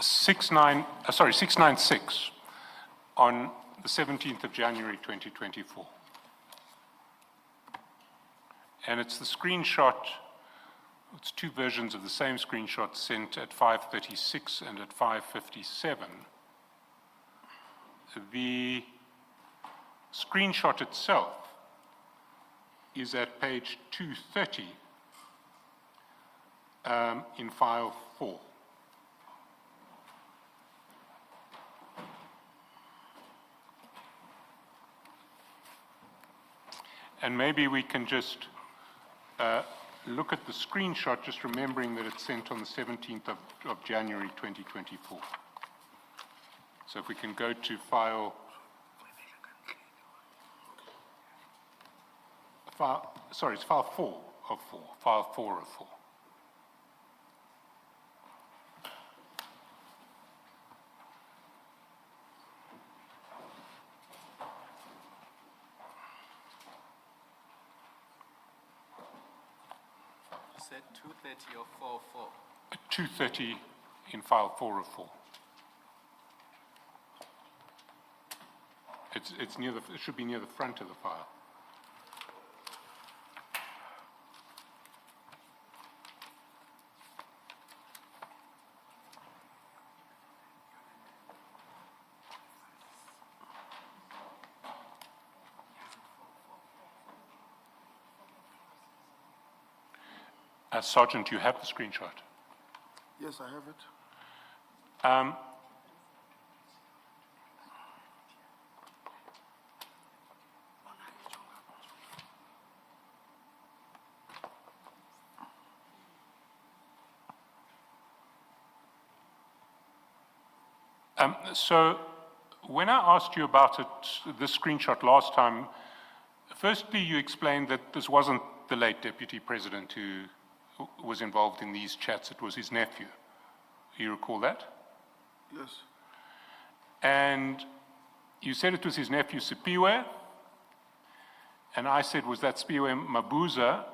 696 on the 17th of January 2024. And it's the screenshot, it's two versions of the same screenshot sent at 5:36 and at 5:57. The screenshot itself is at page 230 in file 4. And maybe we can just look at the screenshot, just remembering that it's sent on the 17th of January 2024. So if we can go to file, sorry, it's file 4 of 4, file 4 of 4. You said 230 or 4:4? 230 in file 4 of 4. It's near the, it should be near the front of the file. Sergeant, you have the screenshot? Yes, I have it. So when I asked you about it, this screenshot last time, firstly you explained that this wasn't the late Deputy President who was involved in these chats, it was his nephew. You recall that? Yes. And you said it was his nephew Sipiwe, and I said, was that Sipiwe Mabuza?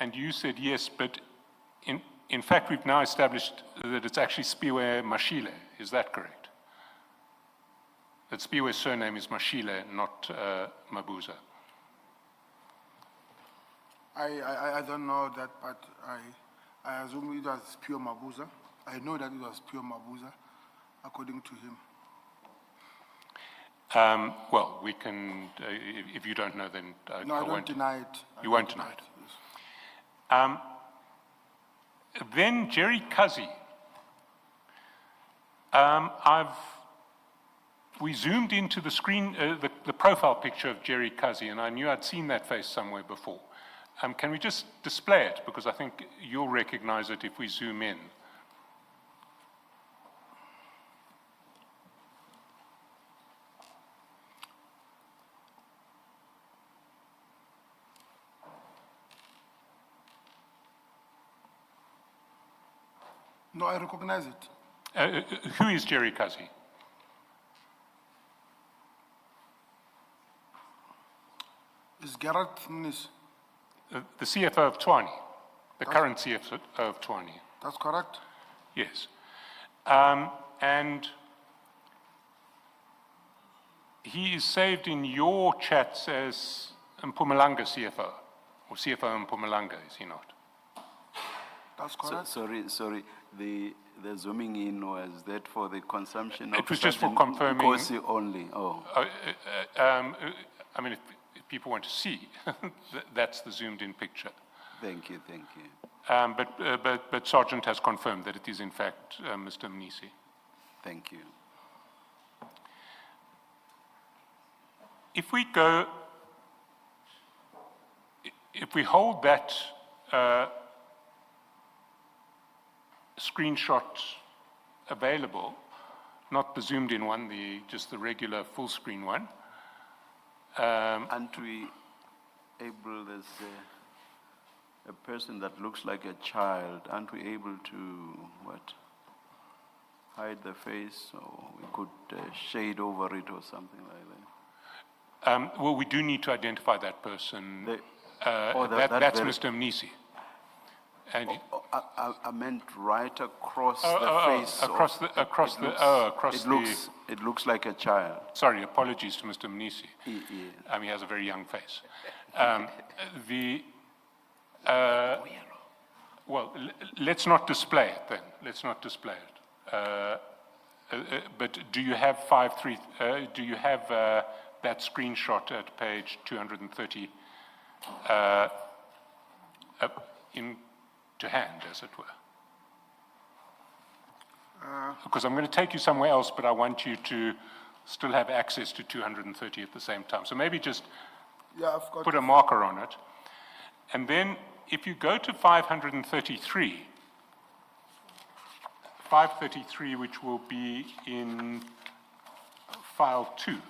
And you said yes, but in fact we've now established that it's actually Sipiwe Mashile. Is that correct? That Sipiwe's surname is Mashile, not Mabuza. I don't know that, but I assume it was pure Mabuza. I know that it was pure Mabuza, according to him. Well, we can, if you don't know, then no, I won't deny it. You won't deny it. Yes. Then Jerry Kazi. We zoomed into the screen, the profile picture of Jerry Kazi, and I knew I'd seen that face somewhere before. Can we just display it? Because I think you'll recognize it if we zoom in. No, I recognize it. Who is Jerry Kazi? It's Gareth Mnis. The CFO of Tshwane, the current CFO of Tshwane. That's correct? Yes. And he is saved in your chats as Mpumalanga CFO, or CFO Mpumalanga, is he not? That's correct. Sorry. The zooming in, was that for the consumption of it was just for confirming Nkosi only? Oh. I mean, if people want to see, that's the zoomed in picture. Thank you. But Sergeant has confirmed that it is in fact Mr. Mnisi. Thank you. If we hold that screenshot available, not the zoomed in one, just the regular full screen one. Aren't we able, there's a person that looks like a child, aren't we able to, hide the face, or we could shade over it or something like that? Well, we do need to identify that person. That's Mr. Mnisi. And I meant right across Oh, the oh, oh, face. across of- the- across it the- looks- oh, across the- It looks like a child. Sorry, apologies to Mr. Mnisi. Yeah. He has a very young face. Well, let's not display it then. Let's not display it. But do you have do you have that screenshot at page 230 in to hand, as it were? Because I'm going to take you somewhere else, but I want you to still have access to 230 at the same time. So maybe just Yeah, I've got put a marker on it. And then if you go to 533, 533, which will be in file 2.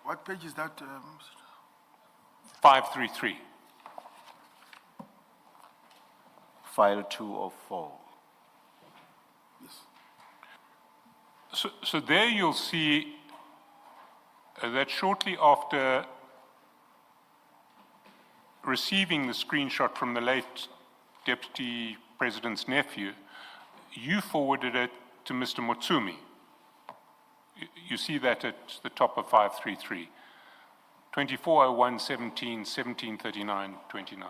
What page is that? 533. File 2 of 4. Yes. So there you'll see that shortly after receiving the screenshot from the late Deputy President's nephew, you forwarded it to Mr. Motsumi. You see that at the top of 533. 2401 17 1739 29.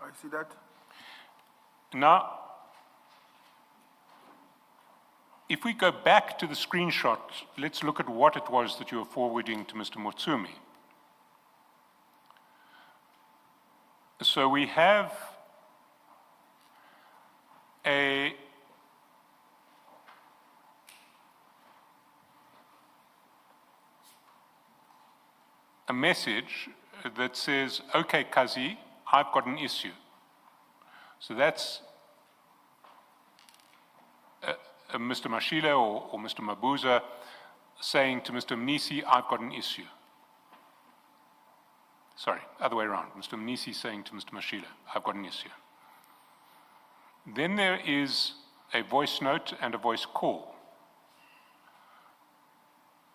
I see that. Now, if we go back to the screenshot, let's look at what it was that you were forwarding to Mr. Motsumi. So we have a message that says, "Okay, Kazi, I've got an issue." So that's Mr. Mashila or Mr. Mabuza saying to Mr. Mnisi, "I've got an issue." Sorry, other way around. Mr. Mnisi saying to Mr. Mashila, "I've got an issue." Then there is a voice note and a voice call.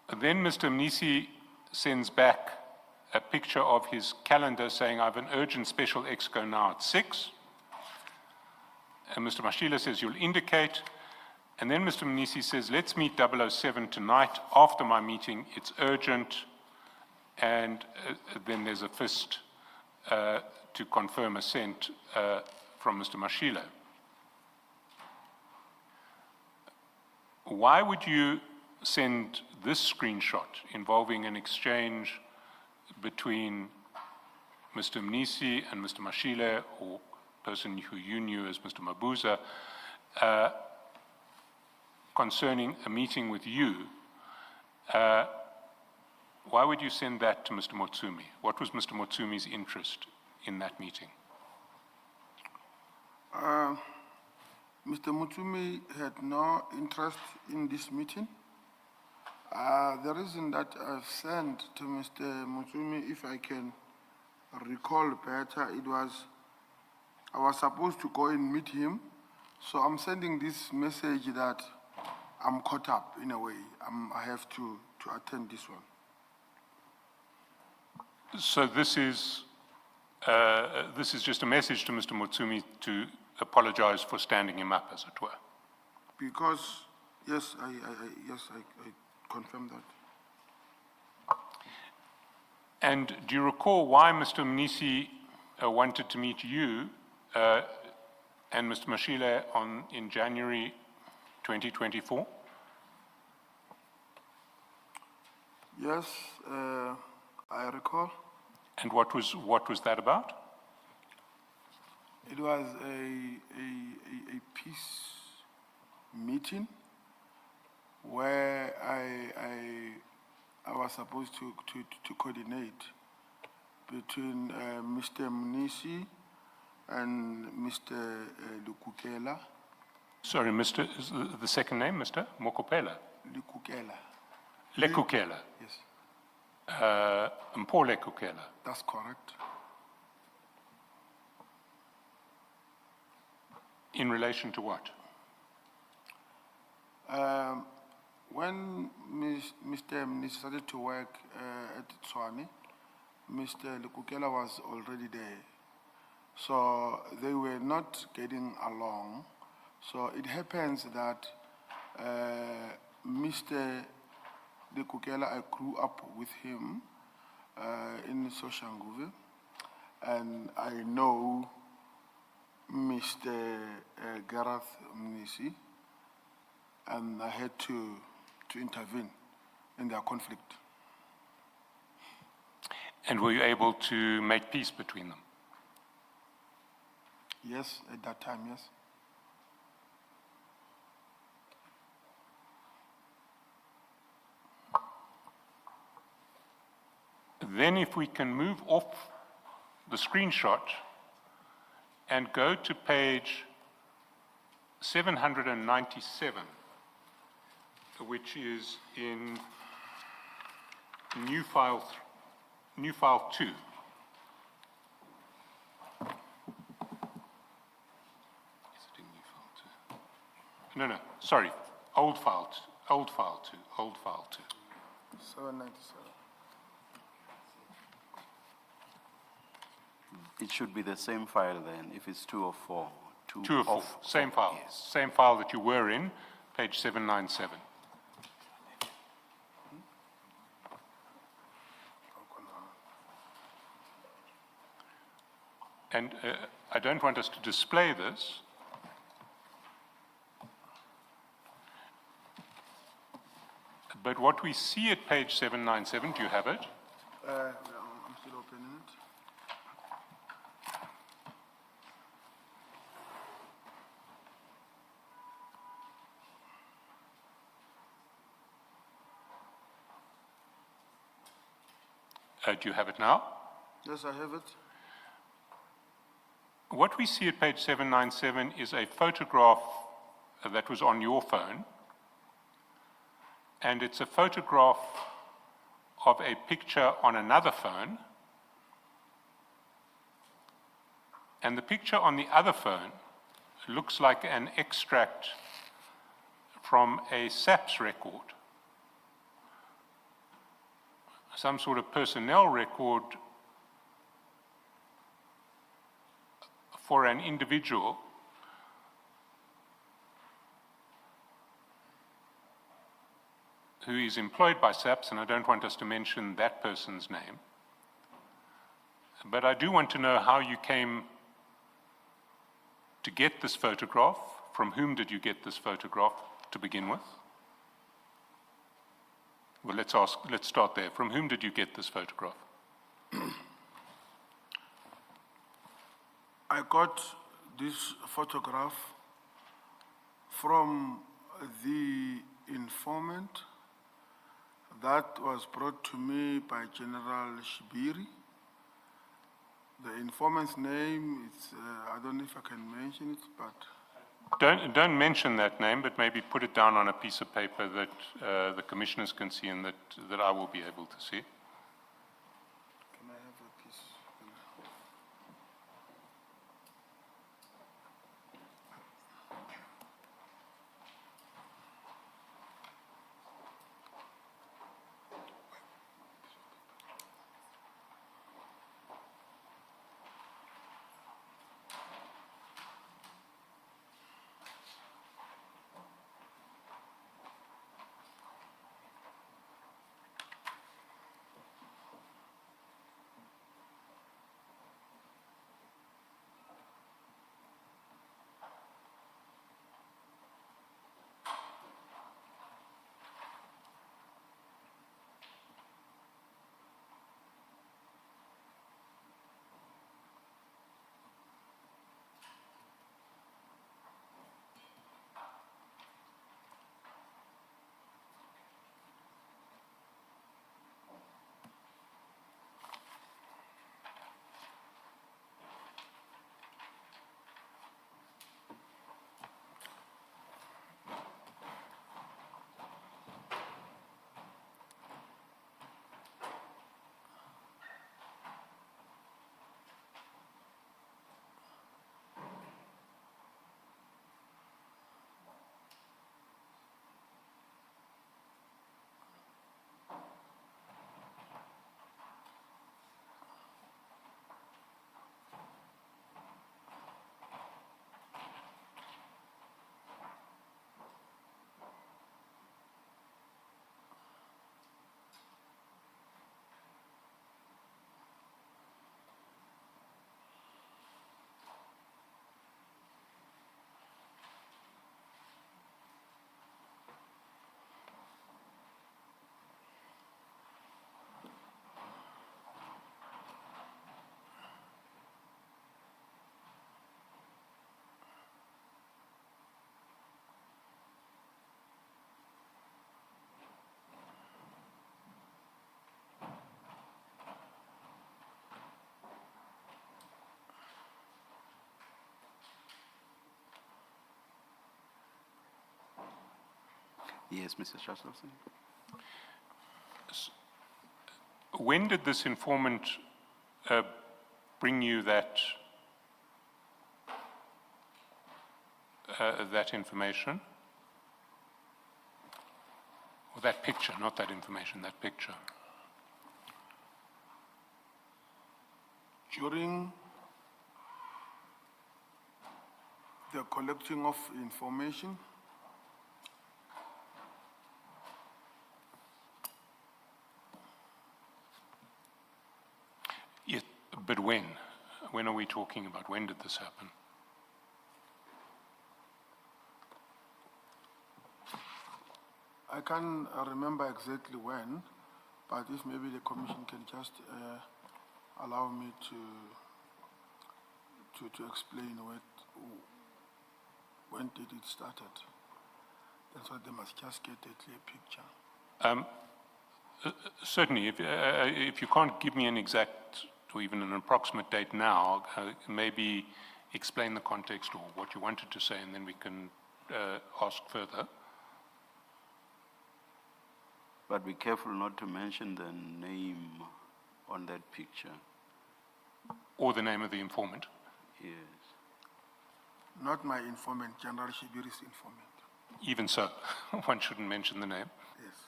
And then Mr. Mnisi sends back a picture of his calendar saying, "I have an urgent special exco now at 6. And Mr. Mashila says, "You'll indicate." And then Mr. Mnisi says, "Let's meet 007 tonight. After my meeting, it's urgent." And then there's a fist to confirm assent from Mr. Mashila. Why would you send this screenshot involving an exchange between Mr. Mnisi and Mr. Mashila, or person who you knew as Mr. Mabuza, concerning a meeting with you? Why would you send that to Mr. Motsumi? What was Mr. Motsumi's interest in that meeting? Mr. Mutsumi had no interest in this meeting. The reason that I've sent to Mr. Mutsumi, if I can recall better, it was I was supposed to go and meet him. So I'm sending this message that I'm caught up in a way. I have to attend this one. So this is just a message to Mr. Motsumi to apologize for standing him up, as it were. Because, yes, I confirm that. And do you recall why Mr. Mnisi wanted to meet you and Mr. Mashile in January 2024? Yes, I recall. And what was that about? It was a peace meeting where I was supposed to coordinate between Mr. Mnisi and Mr. Lukukela. Sorry, Mr. is the second name, Mr. Mokopela? Lukukela. Lekukela. Yes, Mpo Lekukela. that's correct. In relation to what? When Mr. Mnisi started to work at Tswane, Mr. Lukukela was already there. So they were not getting along. So it happens that Mr. Lukukela, I grew up with him in Soshanguve, and I know Mr. Gareth Mnisi, and I had to intervene in their conflict. And were you able to make peace between them? Yes, at that time, yes. Then if we can move off the screenshot and go to page 797, which is in new file 2. Is it in new file 2? No, sorry, old file 2, old file 2. 797. It should be the same file then, if it's 2 or 4. 2 of 4, same file. Yes. Same file that you were in, page 797. And I don't want us to display this. But what we see at page 797, do you have it? I'm still opening it. Do you have it now? Yes, I have it. What we see at page 797 is a photograph that was on your phone. And it's a photograph of a picture on another phone. And the picture on the other phone looks like an extract from a SAPS record, some sort of personnel record for an individual who is employed by SAPS, and I don't want us to mention that person's name. But I do want to know how you came to get this photograph. From whom did you get this photograph to begin with? Well, let's start there. From whom did you get this photograph? I got this photograph from the informant that was brought to me by General Shibiri. The informant's name, I don't know if I can mention it, but Don't mention that name, but maybe put it down on a piece of paper that the commissioners can see and that I will be able to see. can I have a piece? Yes, Mr. Shastelson. When did this informant bring you that information? Or that picture, not that information, that picture. During the collecting of information, Yes, but when? When are we talking about? When did this happen? I can't remember exactly when, but if maybe the commission can just allow me to explain when did it started. That's why they must just get a clear picture. Certainly, if you can't give me an exact or even an approximate date now, maybe explain the context or what you wanted to say, and then we can ask further. But be careful not to mention the name on that picture. Or the name of the informant. Yes. Not my informant, General Shibiri's informant. Even so, one shouldn't mention the name. Yes.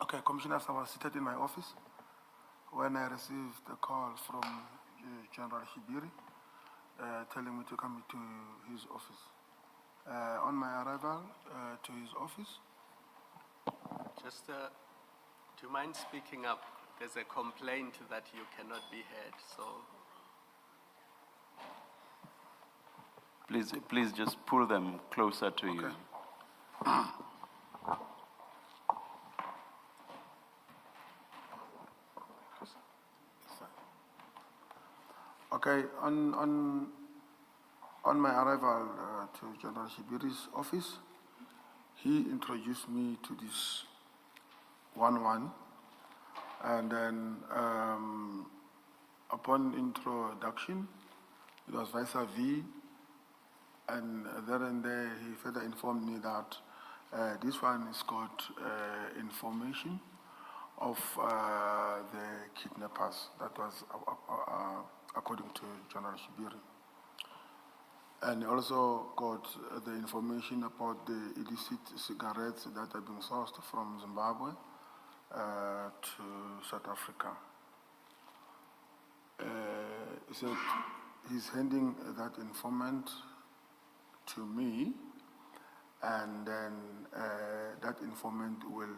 Okay, Commissioners, I was seated in my office when I received a call from General Shibiri telling me to come to his office. On my arrival to his office, Just, do you mind speaking up? There's a complaint that you cannot be heard, so. Please just pull them closer to you. okay, on my arrival to General Shibiri's office, he introduced me to this 1-1, and then upon introduction, it was vis-a-vis, and there and there he further informed me that this one is got information of the kidnappers. That was according to General Shibiri. And also got the information about the illicit cigarettes that have been sourced from Zimbabwe to South Africa. He said he's handing that informant to me, and then that informant will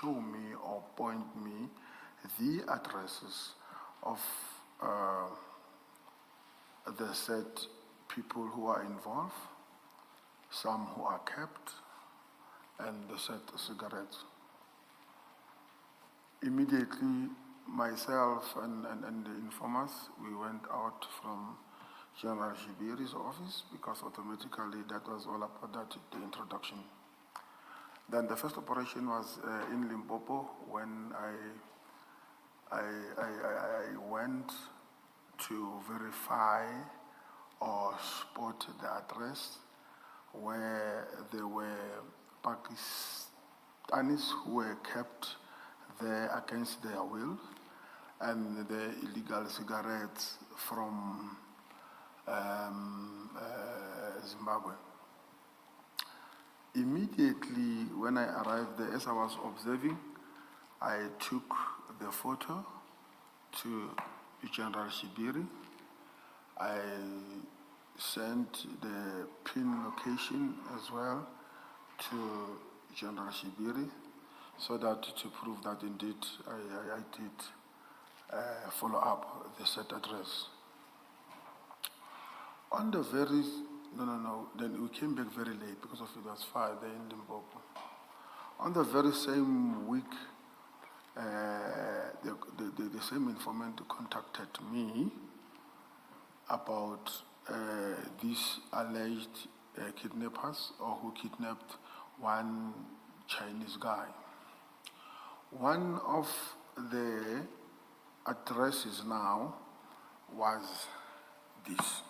show me or point me the addresses of the said people who are involved, some who are kept, and the set cigarettes. Immediately, myself and the informers, we went out from General Shibiri's office because automatically that was all about that, the introduction. Then the first operation was in Limpopo when I went to verify or spot the address where there were Pakistanis who were kept there against their will, and the illegal cigarettes from Zimbabwe. Immediately when I arrived there, as I was observing, I took the photo to General Shibiri. I sent the pin location as well to General Shibiri, so that to prove that indeed I did follow up the set address. On the very, then we came back very late because of it was fire there in Limpopo. On the very same week, the same informant contacted me about these alleged kidnappers or who kidnapped one Chinese guy. One of the addresses now was this.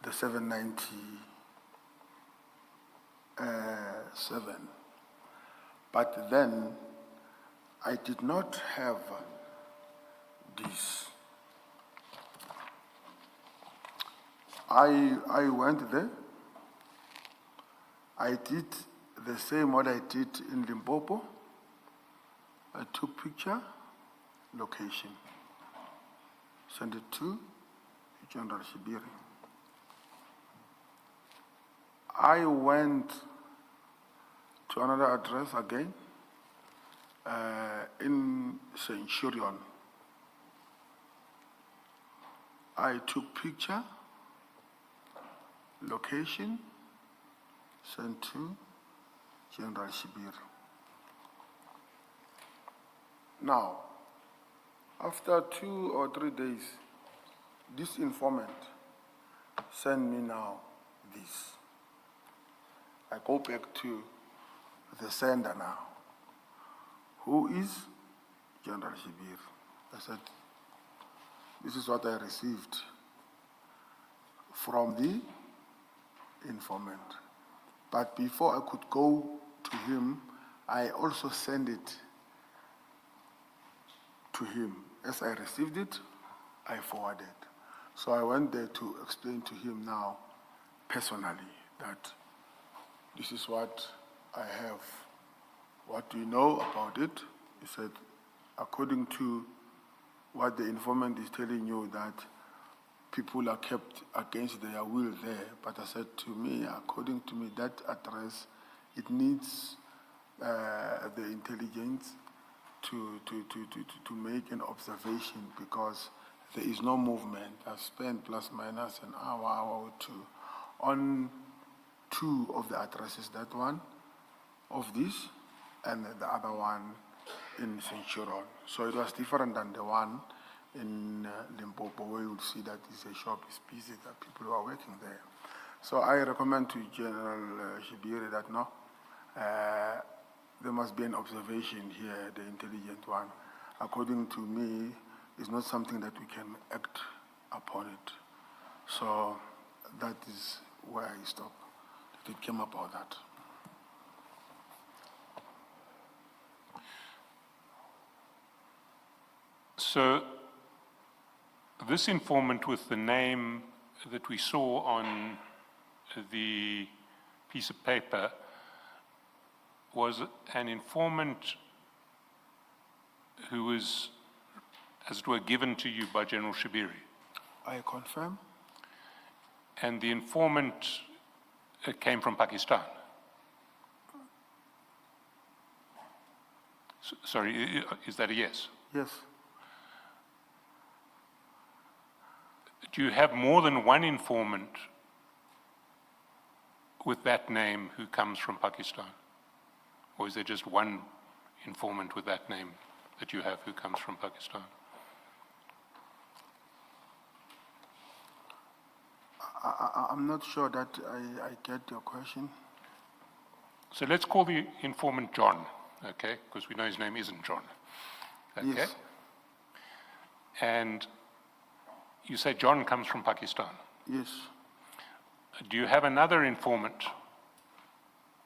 the 797. But then I did not have this. I went there. I did the same what I did in Limpopo. I took picture, location, send it to General Shibiri. I went to another address again in Centurion. I took picture, location, sent to General Shibiri. Now, after 2 or 3 days, this informant sent me now this. I go back to the sender now. Who is General Shibiri? I said, this is what I received from the informant. But before I could go to him, I also sent it to him. As I received it, I forwarded. So I went there to explain to him now, personally, that this is what I have. What do you know about it? He said, according to what the informant is telling you, that people are kept against their will there. But I said to me, according to me, that address, it needs the intelligence to make an observation, because there is no movement. I've spent plus minus an hour or two on 2 of the addresses, that one of this and the other one in Centurion. So it was different than the one in Limpopo, where you will see that the shop is busy, that people are working there. So I recommend to General Shibiri that no, there must be an observation here, the intelligent one. According to me, it's not something that we can act upon it. So that is where I stopped. It came about that. So this informant with the name that we saw on the piece of paper was an informant who was, as it were, given to you by General Shibiri. I confirm. And the informant came from Pakistan. Sorry, is that a yes? Yes. Do you have more than one informant with that name who comes from Pakistan? Or is there just one informant with that name that you have who comes from Pakistan? I'm not sure that I get your question. So let's call the informant John, okay? Because we know his name isn't John. Okay? Yes. And you say John comes from Pakistan. Yes. Do you have another informant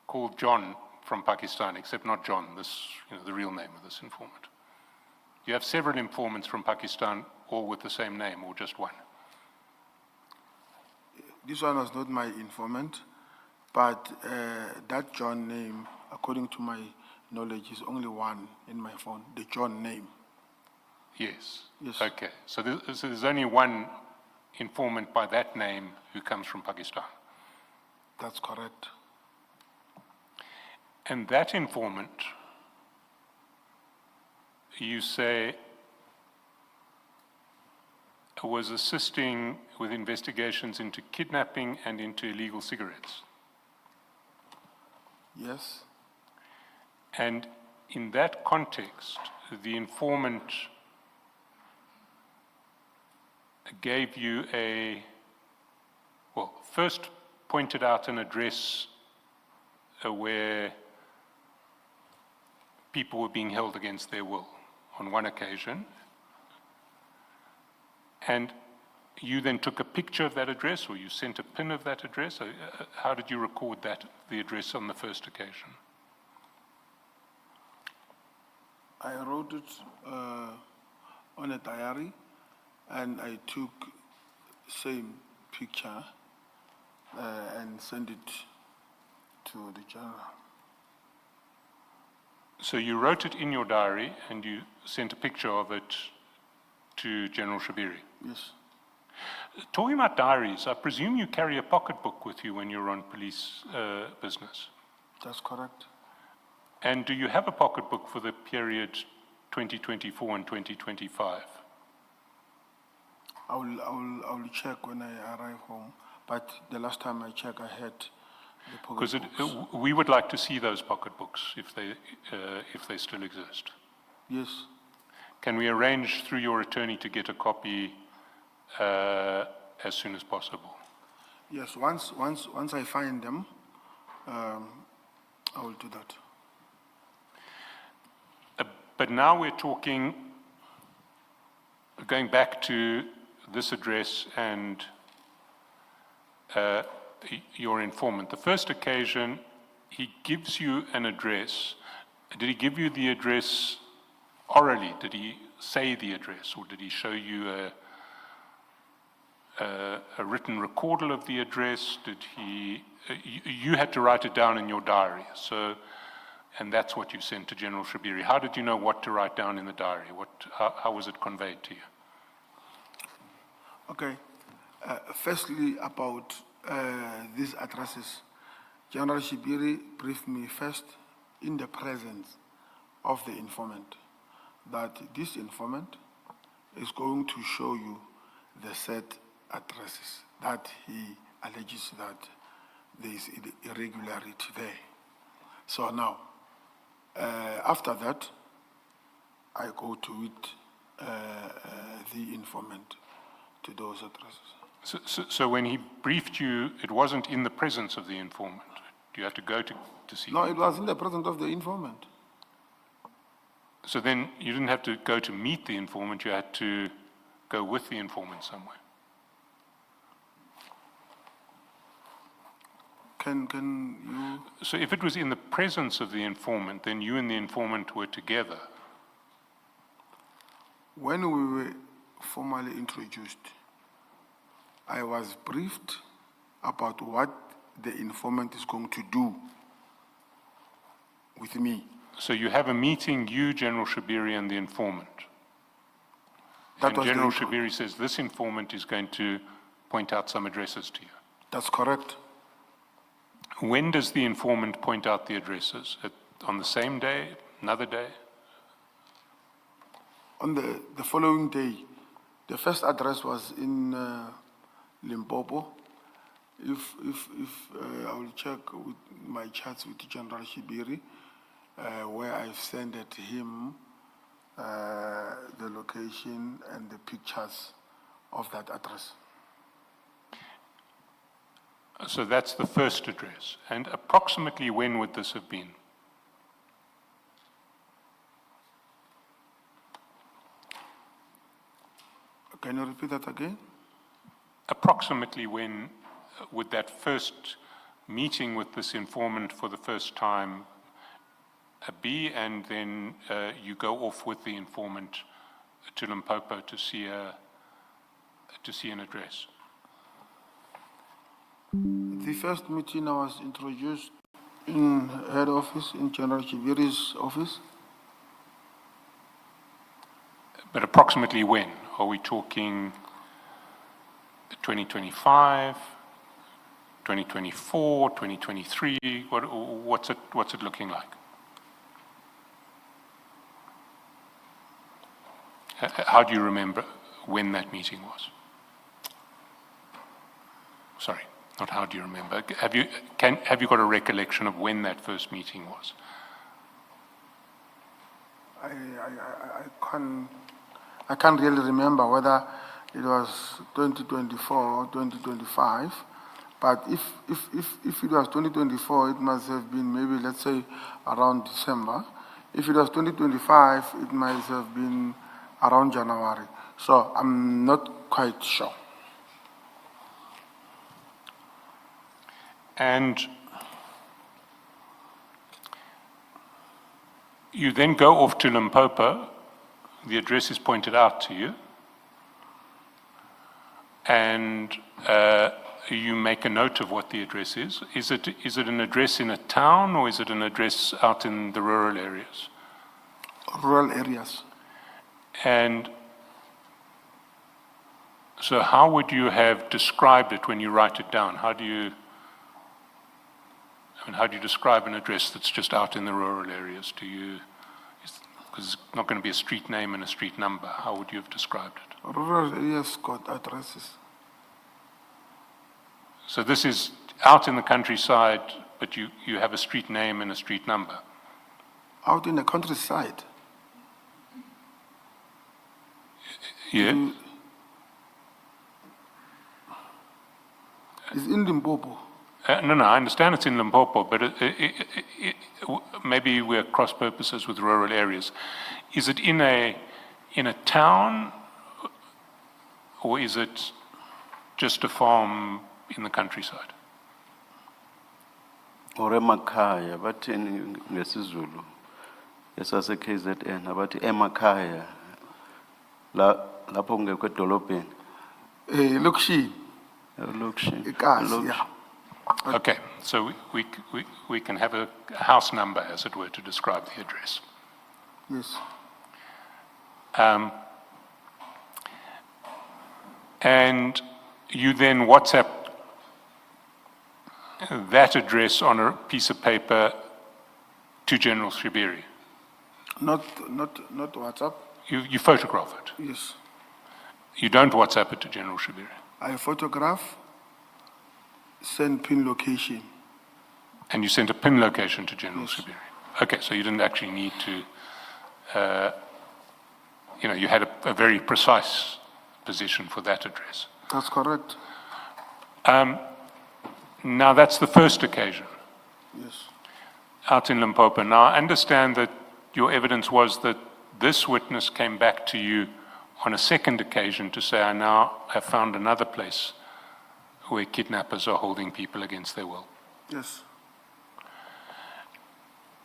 called John from Pakistan, except not John, this, the real name of this informant? Do you have several informants from Pakistan, all with the same name, or just one? This one was not my informant, but that John name, according to my knowledge, is only one in my phone, the John name. Yes. Yes. Okay. So there's only one informant by that name who comes from Pakistan. That's correct. And that informant, you say, was assisting with investigations into kidnapping and into illegal cigarettes. Yes. And in that context, the informant gave you first pointed out an address where people were being held against their will on one occasion. And you then took a picture of that address, or you sent a pin of that address? How did you record that, the address on the first occasion? I wrote it on a diary, and I took same picture and sent it to the general. So you wrote it in your diary, and you sent a picture of it to General Shabiri? Yes. Talking about diaries, I presume you carry a pocketbook with you when you're on police business. That's correct. And do you have a pocketbook for the period 2024 and 2025? I will check when I arrive home. But the last time I checked, I had the Because pocketbooks. we would like to see those pocketbooks if they still exist. Yes. Can we arrange through your attorney to get a copy as soon as possible? Yes. Once I find them, I will do that. But now we're talking, going back to this address and your informant. The first occasion, he gives you an address. Did he give you the address orally? Did he say the address, or did he show you a written recordal of the address? Did he? You had to write it down in your diary. So, and that's what you sent to General Shabiri. How did you know what to write down in the diary? How was it conveyed to you? Okay. Firstly, about these addresses, General Shabiri briefed me first in the presence of the informant that this informant is going to show you the said addresses that he alleges that there is irregularity there. So now, after that, I go to with the informant to those addresses. So when he briefed you, it wasn't in the presence of the informant. You had to go to see No, him. it was in the presence of the informant. So then you didn't have to go to meet the informant, you had to go with the informant somewhere. Can you? So if it was in the presence of the informant, then you and the informant were together. When we were formally introduced, I was briefed about what the informant is going to do with me. So you have a meeting, you, General Shabiri, and the informant. That And was the General info- Shabiri says this informant is going to point out some addresses to you. That's correct. When does the informant point out the addresses? On the same day, another day? On the following day, the first address was in Limpopo. If I will check with my chats with General Shabiri, where I've sent him the location and the pictures of that address. So that's the first address. And approximately when would this have been? Can you repeat that again? Approximately when would that first meeting with this informant for the first time be, and then you go off with the informant to Limpopo to see an address? The first meeting I was introduced in head office, in General Shabiri's office. But approximately when? Are we talking 2025, 2024, 2023? What's it looking like? How do you remember when that meeting was? Sorry, not how do you remember. Have you got a recollection of when that first meeting was? I can't really remember whether it was 2024 or 2025. But if it was 2024, it must have been maybe, let's say, around December. If it was 2025, it might have been around January. So I'm not quite sure. And you then go off to Limpopo, the address is pointed out to you, and you make a note of what the address is. Is it an address in a town, or is it an address out in the rural areas? Rural areas. And so how would you have described it when you write it down? How do you describe an address that's just out in the rural areas? Because it's not going to be a street name and a street number. How would you have described it? Rural areas got addresses. So this is out in the countryside, but you have a street name and a street number. Out in the countryside. Yeah? It's in Limpopo. No, I understand it's in Limpopo, but maybe we're cross purposes with rural areas. Is it in a town, or is it just a farm in the countryside? Or emakhaya, bathi ngesizulu esase KZN abathi emakhaya lapho kungekho edolobheni. Lokshi. Elokishini. Ekasi, yeah. Okay, so we can have a house number, as it were, to describe the address. Yes. And you then WhatsApp that address on a piece of paper to General Shibiri. Not WhatsApp. You photograph it. Yes. You don't WhatsApp it to General Shibiri. I photograph, send pin location. And you sent a pin location to General Shibiri. Okay, so you didn't actually need to, you had a very precise position for that address. That's correct. Now that's the first occasion. Yes. Out in Limpopo. Now I understand that your evidence was that this witness came back to you on a second occasion to say, I now have found another place where kidnappers are holding people against their will. Yes.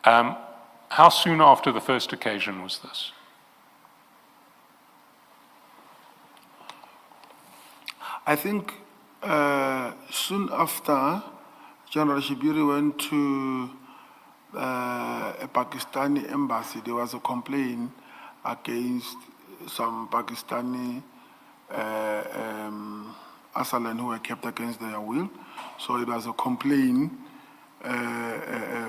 How soon after the first occasion was this? I think soon after, General Shibiri went to a Pakistani embassy. There was a complaint against some Pakistani asylum who were kept against their will. So it was a complaint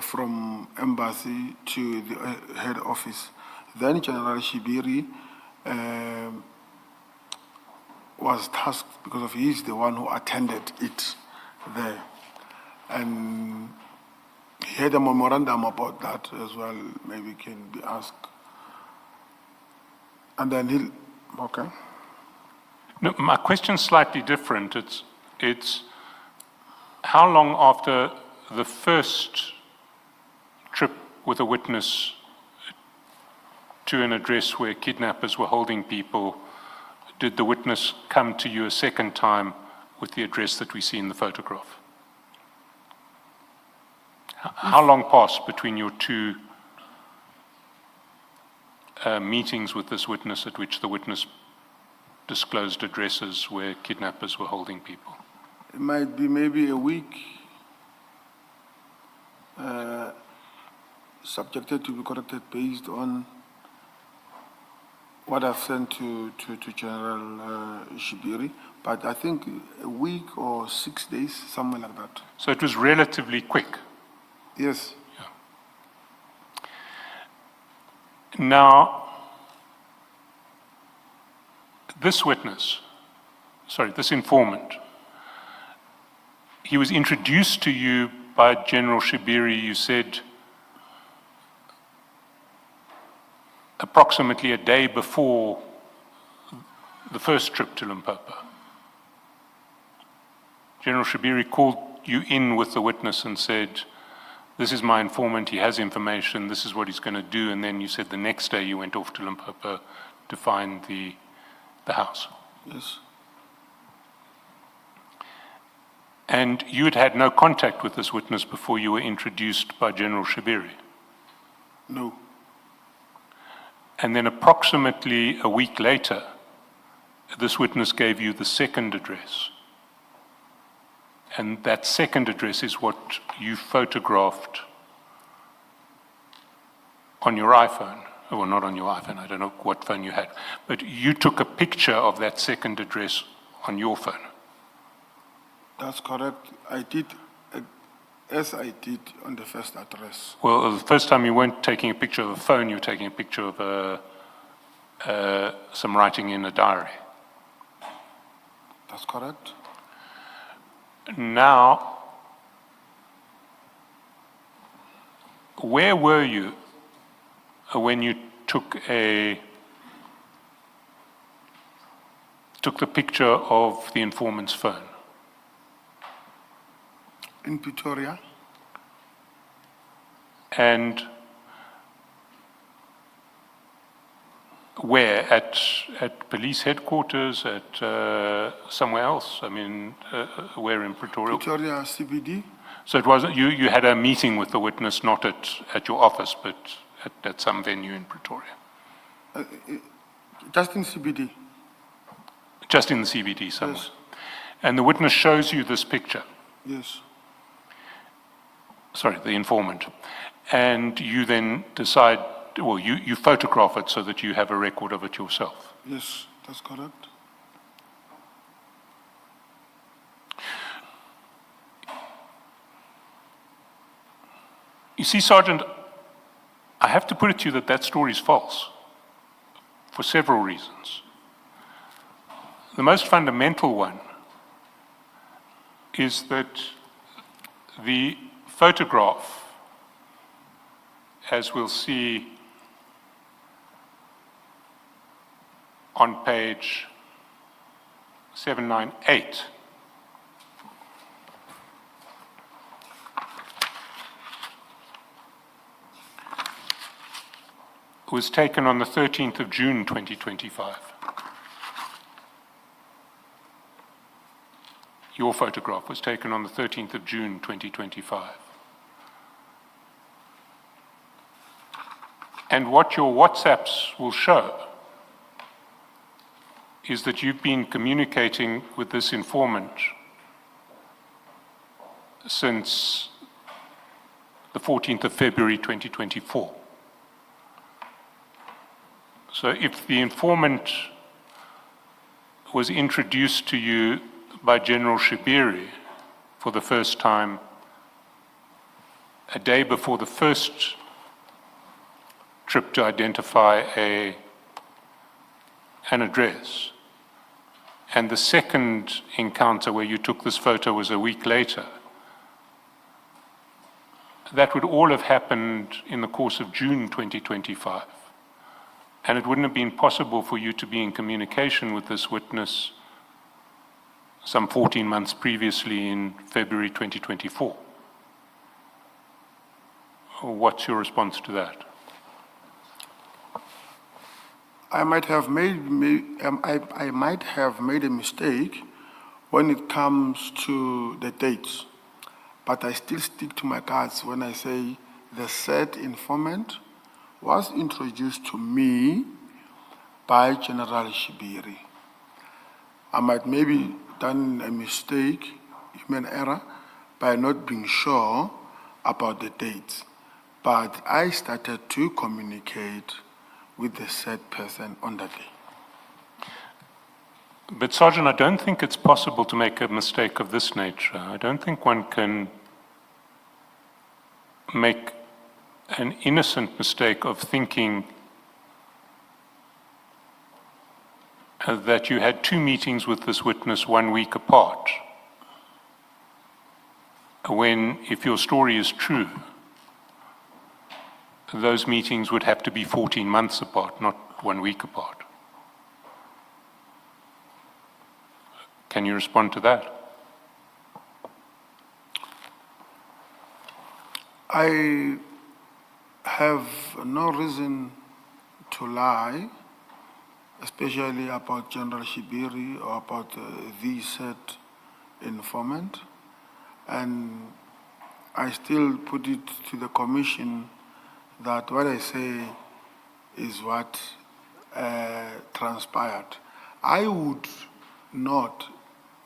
from embassy to the head office. Then General Shibiri was tasked, because he's the one who attended it there. And he had a memorandum about that as well, maybe can be asked. And then okay. No, my question's slightly different. It's how long after the first trip with a witness to an address where kidnappers were holding people did the witness come to you a second time with the address that we see in the photograph? How long passed between your two meetings with this witness at which the witness disclosed addresses where kidnappers were holding people? It might be maybe a week, subjected to be corrected based on what I've sent to General Shibiri, but I think a week or 6 days, somewhere like that. So it was relatively quick. Yes. Yeah. Now, this informant, he was introduced to you by General Shibiri, you said, approximately a day before the first trip to Limpopo. General Shibiri called you in with the witness and said, this is my informant, he has information, this is what he's going to do, and then you said the next day you went off to Limpopo to find the house. Yes. And you had had no contact with this witness before you were introduced by General Shibiri. No. And then approximately a week later, this witness gave you the second address. And that second address is what you photographed on your iPhone. Well, not on your iPhone, I don't know what phone you had. But you took a picture of that second address on your phone. That's correct. I did, as I did on the first address. Well, the first time you weren't taking a picture of a phone, you were taking a picture of some writing in a diary. That's correct. Now, where were you when you took the picture of the informant's phone? In Pretoria. And where? At police headquarters? At somewhere else? I mean, where in Pretoria? Pretoria CBD. So it wasn't you had a meeting with the witness, not at your office, but at some venue in Pretoria. Just in CBD. Just in the CBD somewhere. Yes. And the witness shows you this picture. Yes. Sorry, the informant. And you then decide, well, you photograph it so that you have a record of it yourself. Yes, that's correct. You see, Sergeant, I have to put it to you that that story is false for several reasons. The most fundamental one is that the photograph, as we'll see on page 798, was taken on the 13th of June 2025. Your photograph was taken on the 13th of June 2025. And what your WhatsApps will show is that you've been communicating with this informant since the 14th of February 2024. So if the informant was introduced to you by General Shibiri for the first time a day before the first trip to identify an address, and the second encounter where you took this photo was a week later, that would all have happened in the course of June 2025. And it wouldn't have been possible for you to be in communication with this witness some 14 months previously in February 2024. What's your response to that? I might have made a mistake when it comes to the dates, but I still stick to my cards when I say the said informant was introduced to me by General Shibiri. I might maybe done a mistake, human error, by not being sure about the dates. But I started to communicate with the said person on that day. But Sergeant, I don't think it's possible to make a mistake of this nature. I don't think one can make an innocent mistake of thinking that you had two meetings with this witness 1 week apart, when, if your story is true, those meetings would have to be 14 months apart, not 1 week apart. Can you respond to that? I have no reason to lie, especially about General Shibiri or about the said informant. And I still put it to the commission that what I say is what transpired. I would not,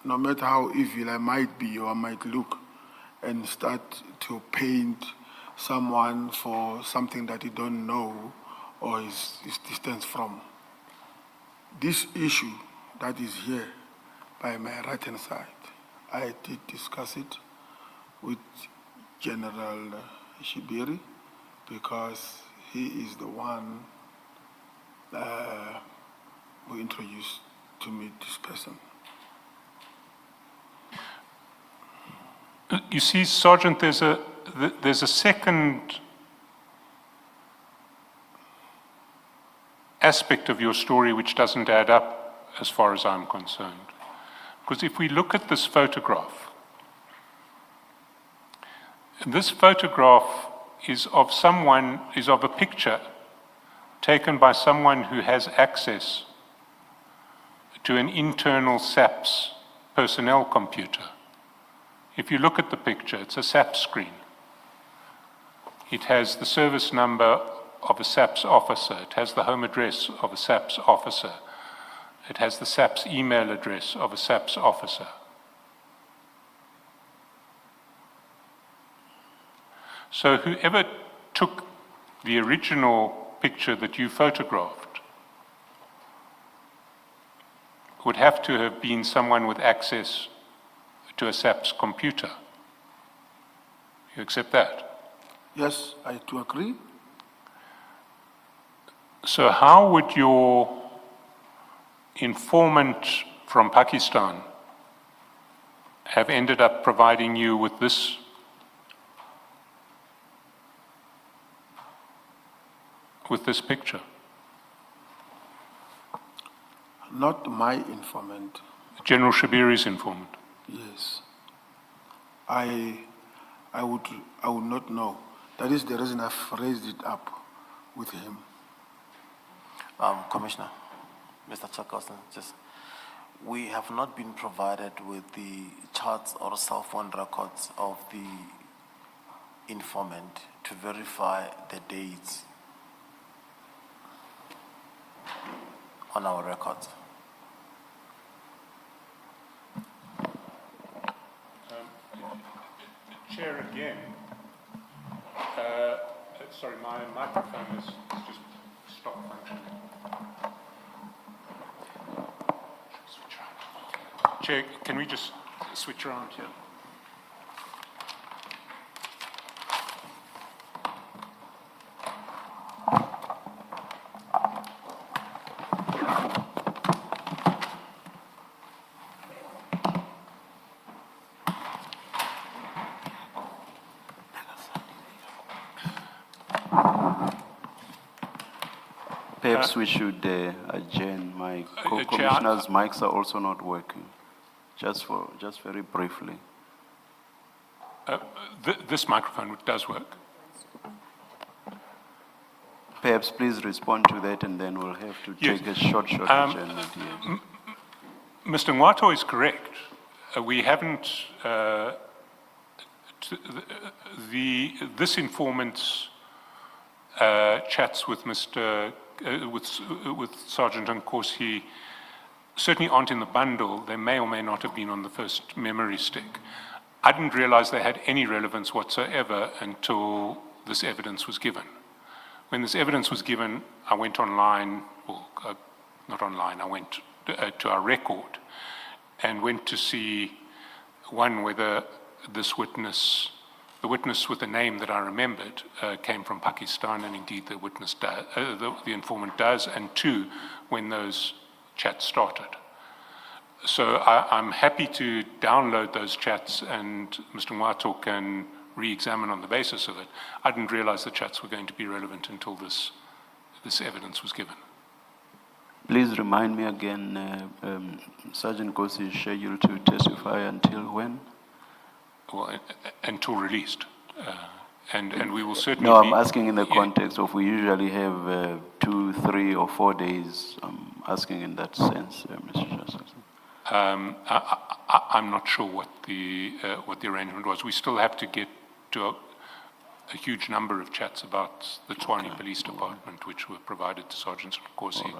no matter how evil I might be or I might look, and start to paint someone for something that you don't know or is distant from. This issue that is here by my right-hand side, I did discuss it with General Shibiri because he is the one who introduced to me this person. You see, Sergeant, there's a second aspect of your story which doesn't add up as far as I'm concerned. Because if we look at this photograph is of a picture taken by someone who has access to an internal SAPS personnel computer. If you look at the picture, it's a SAPS screen. It has the service number of a SAPS officer. It has the home address of a SAPS officer. It has the SAPS email address of a SAPS officer. So whoever took the original picture that you photographed would have to have been someone with access to a SAPS computer. You accept that? Yes, I do agree. So how would your informant from Pakistan have ended up providing you with this picture? Not my informant. General Shabiri's informant. Yes. I would not know. That is the reason I've raised it up with him. Commissioner, Mr. Chairperson, we have not been provided with the charts or cell phone records of the informant to verify the dates on our records. Chair, again, sorry, my microphone has just stopped functioning. Switch around. Chair, can we just switch around here? Perhaps we should adjourn. My co-commissioners' mics are also not working. Just very briefly. This microphone does work. Perhaps please respond to that, and then we'll have to Yes. take a short adjournment here. Mr. Ngwato is correct. We haven't, this informant's chats with with Sergeant Nkosi certainly aren't in the bundle. They may or may not have been on the first memory stick. I didn't realize they had any relevance whatsoever until this evidence was given. When this evidence was given, I went online, well, not online, I went to our record and went to see, one, whether this witness, the witness with the name that I remembered, came from Pakistan, and indeed the witness the informant does, and two, when those chats started. So I'm happy to download those chats, and Mr. Ngwato can re-examine on the basis of it. I didn't realize the chats were going to be relevant until this evidence was given. Please remind me again, Sergeant Nkosi is scheduled to testify until when? Well, until released. And we will certainly No, be, I'm asking in the context of we usually have 2, 3, or 4 days. I'm asking in that sense, Mr. Justice. I'm not sure what the arrangement was. We still have to get to a huge number of chats about the Tshwane Police Department, which were provided to Sergeant Nkosi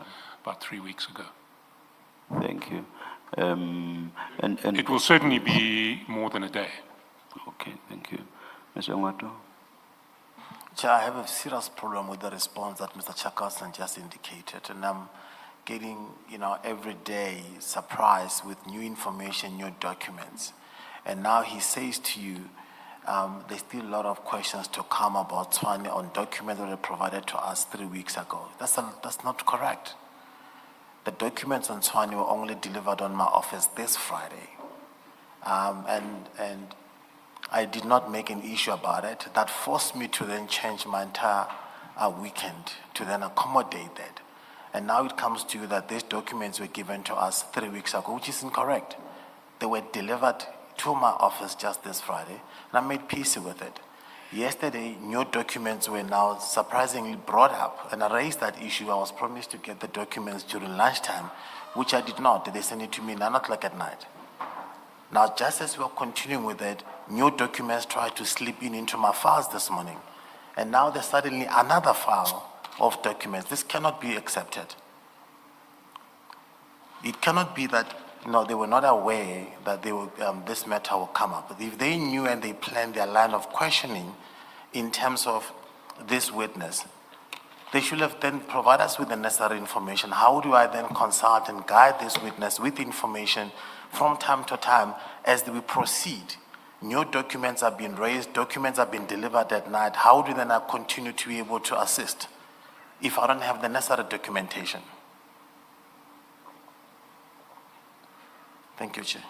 about 3 weeks ago. Thank you. It will certainly be more than a day. Okay, thank you. Mr. Ngwato? Chair, I have a serious problem with the response that Mr. Chakasan just indicated, and I'm getting, every day surprised with new information, new documents. And now he says to you, there's still a lot of questions to come about Tshwane on documents that were provided to us 3 weeks ago. That's not correct. The documents on Tshwane were only delivered on my office this Friday. And I did not make an issue about it. That forced me to then change my entire weekend to then accommodate that. And now it comes to you that these documents were given to us 3 weeks ago, which is incorrect. They were delivered to my office just this Friday, and I made peace with it. Yesterday, new documents were now surprisingly brought up, and I raised that issue. I was promised to get the documents during lunchtime, which I did not. They sent it to me 9 o'clock at night. Now, just as we're continuing with it, new documents tried to slip into my files this morning. And now there's suddenly another file of documents. This cannot be accepted. It cannot be that, they were not aware that this matter will come up. But if they knew and they planned their line of questioning in terms of this witness, they should have then provided us with the necessary information. How do I then consult and guide this witness with information from time to time as we proceed? New documents have been raised, documents have been delivered at night. How do then I continue to be able to assist if I don't have the necessary documentation? Thank you, Chair.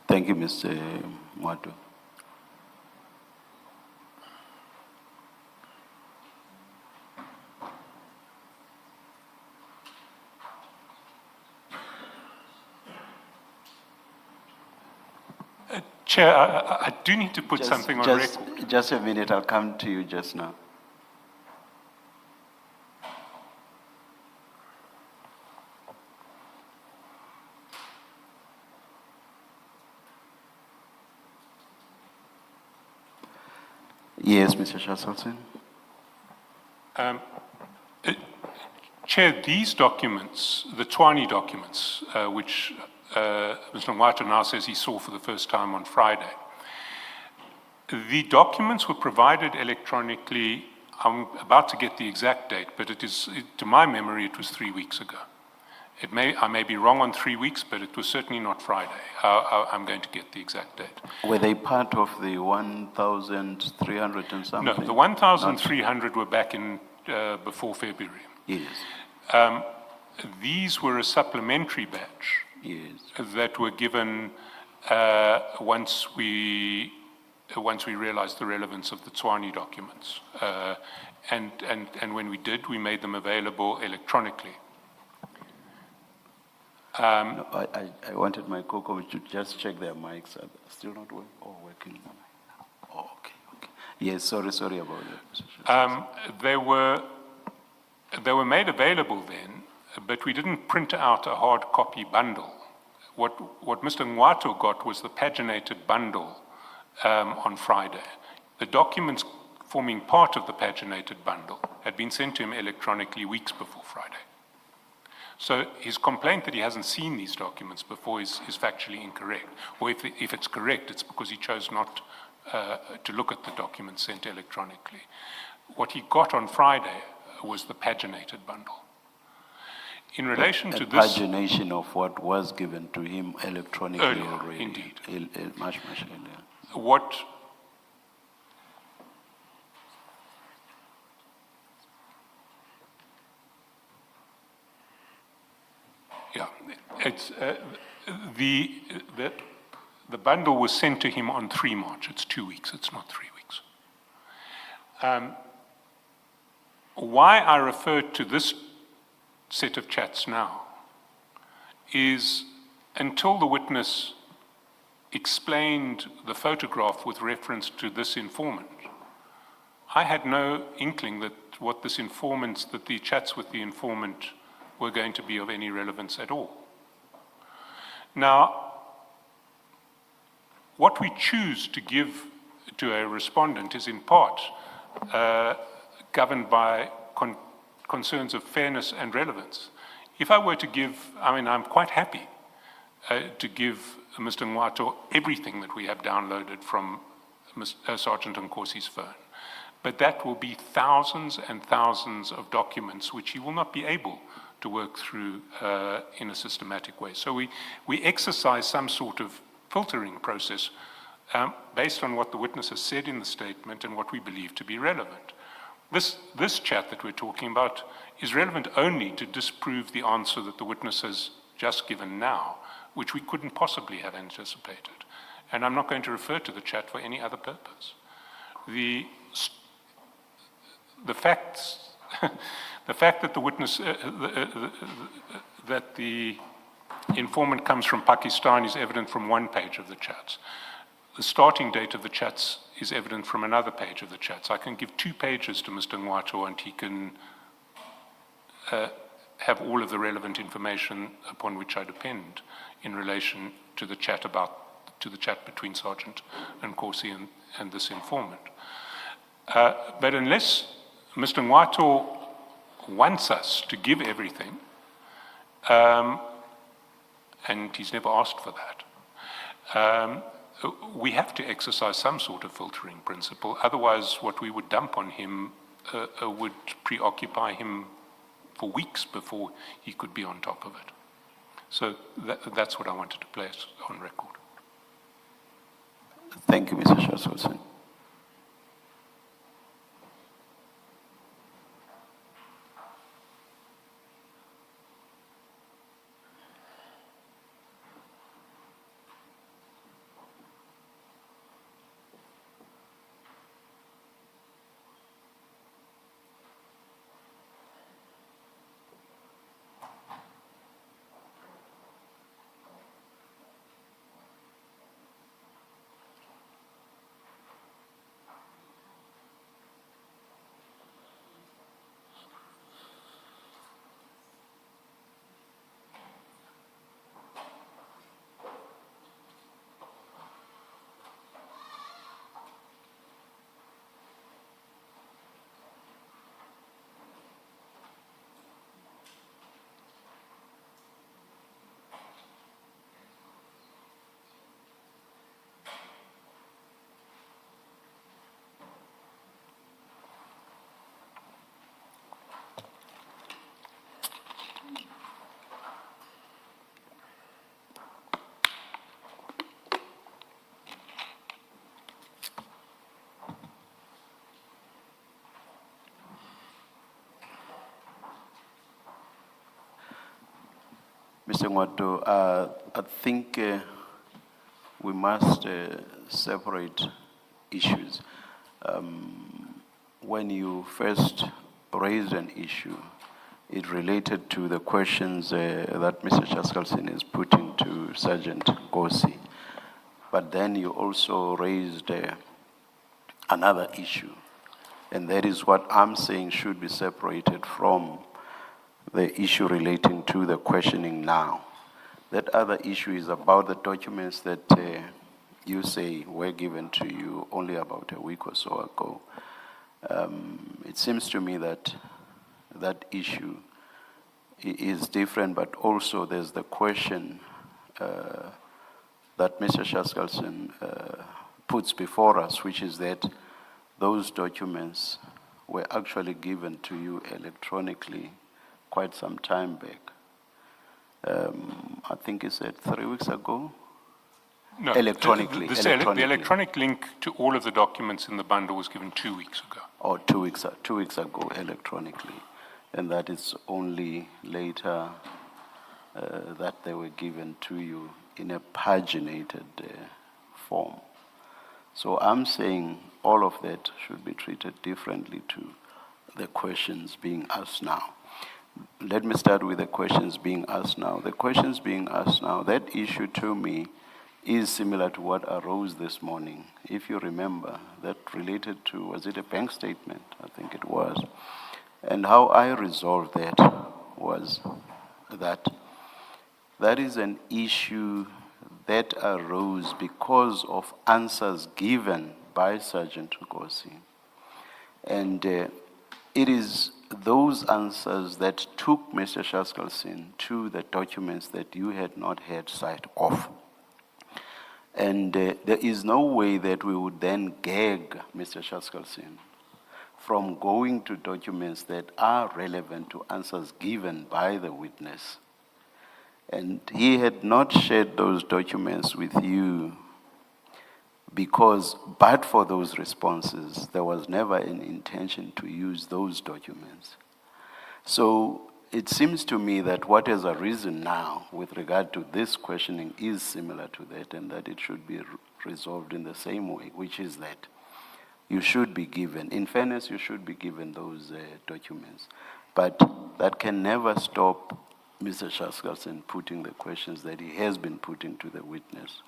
Thank you, Mr. Ngwato. Chair, I do need to put something on record. Just a minute, I'll come to you just now. Yes, Mr. Shaselson. Chair, these documents, the Tshwane documents, which Mr. Ngwato now says he saw for the first time on Friday, the documents were provided electronically. I'm about to get the exact date, but to my memory, it was 3 weeks ago. I may be wrong on 3 weeks, but it was certainly not Friday. I'm going to get the exact date. Were they part of the 1,300 and something? No, the 1,300 were back in before February. Yes. These were a supplementary batch. Yes. That were given once we realized the relevance of the Tshwane documents. And when we did, we made them available electronically. No, I wanted my co-co to just check their mics. Are still not working? Oh, okay. Yes, sorry about that. They were made available then, but we didn't print out a hard copy bundle. What Mr. Ngwato got was the paginated bundle on Friday. The documents forming part of the paginated bundle had been sent to him electronically weeks before Friday. So his complaint that he hasn't seen these documents before is factually incorrect. Or if it's correct, it's because he chose not to look at the documents sent electronically. What he got on Friday was the paginated bundle. In relation to this... pagination of what was given to him electronically earlier, already. Indeed. Much earlier. What... Yeah, it's, the bundle was sent to him on 3 March. It's 2 weeks, it's not 3 weeks. Why I referred to this set of chats now is until the witness explained the photograph with reference to this informant, I had no inkling that that the chats with the informant were going to be of any relevance at all. Now, what we choose to give to a respondent is in part governed by concerns of fairness and relevance. If I were to give, I'm quite happy to give Mr. Ngwato everything that we have downloaded from Sergeant Nkosi's phone. But that will be thousands and thousands of documents which he will not be able to work through in a systematic way. So we exercise some sort of filtering process based on what the witness has said in the statement and what we believe to be relevant. This chat that we're talking about is relevant only to disprove the answer that the witness has just given now, which we couldn't possibly have anticipated. And I'm not going to refer to the chat for any other purpose. The facts, the fact that the witness, that the informant comes from Pakistan is evident from one page of the chats. The starting date of the chats is evident from another page of the chats. I can give 2 pages to Mr. Ngwato and he can have all of the relevant information upon which I depend in relation to the chat between Sergeant Nkosi and this informant. But unless Mr. Ngwato wants us to give everything, and he's never asked for that, we have to exercise some sort of filtering principle. Otherwise, what we would dump on him would preoccupy him for weeks before he could be on top of it. So that's what I wanted to place on record. Thank you, Mr. Shaswatson. Mr. Ngwato, I think we must separate issues. When you first raised an issue, it related to the questions that Mr. Chaskalson is putting to Sergeant Nkosi. But then you also raised another issue, and that is what I'm saying should be separated from the issue relating to the questioning now. That other issue is about the documents that you say were given to you only about a week or so ago. It seems to me that that issue is different, but also there's the question that Mr. Shaskalson puts before us, which is that those documents were actually given to you electronically quite some time back. I think he said 3 weeks ago? No, electronically. The electronic link to all of the documents in the bundle was given 2 weeks ago. Or 2 weeks, 2 weeks ago electronically. And that is only later that they were given to you in a paginated form. So I'm saying all of that should be treated differently to the questions being asked now. Let me start with the questions being asked now. The questions being asked now, that issue to me is similar to what arose this morning. If you remember, that related to, was it a bank statement? I think it was. And how I resolved that was that that is an issue that arose because of answers given by Sergeant Nkosi. And it is those answers that took Mr. Shaskalsin to the documents that you had not had sight of. And there is no way that we would then gag Mr. Shaskalsin from going to documents that are relevant to answers given by the witness. And he had not shared those documents with you because, but for those responses, there was never an intention to use those documents. So it seems to me that what has arisen now with regard to this questioning is similar to that, and that it should be resolved in the same way, which is that you should be given, in fairness, you should be given those documents. But that can never stop Mr. Shaskalsin putting the questions that he has been putting to the witness.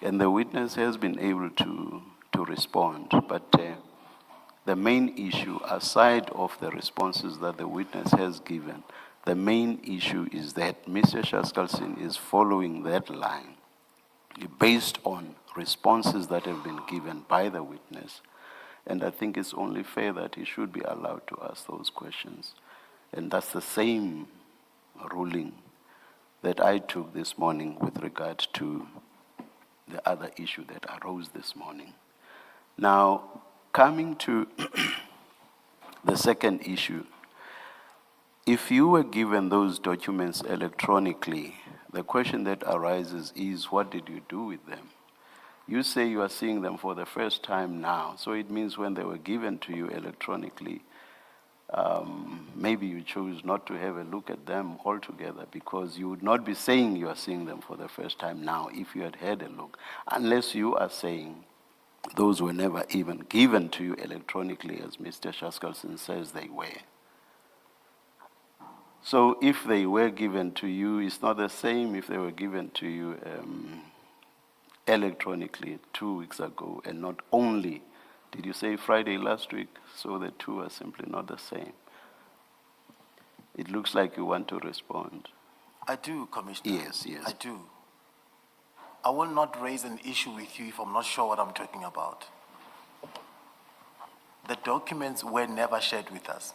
And the witness has been able to respond, but the main issue, aside of the responses that the witness has given, the main issue is that Mr. Shaskalsin is following that line based on responses that have been given by the witness. And I think it's only fair that he should be allowed to ask those questions. And that's the same ruling that I took this morning with regard to the other issue that arose this morning. Now, coming to the second issue, if you were given those documents electronically, the question that arises is, what did you do with them? You say you are seeing them for the first time now, so it means when they were given to you electronically, maybe you chose not to have a look at them altogether, because you would not be saying you are seeing them for the first time now if you had had a look, unless you are saying those were never even given to you electronically, as Mr. Shaskalsin says they were. So if they were given to you, it's not the same if they were given to you electronically 2 weeks ago, and not only, did you say Friday last week? So the two are simply not the same. It looks like you want to respond. I do, Commissioner. Yes, yes. I do. I will not raise an issue with you if I'm not sure what I'm talking about. The documents were never shared with us.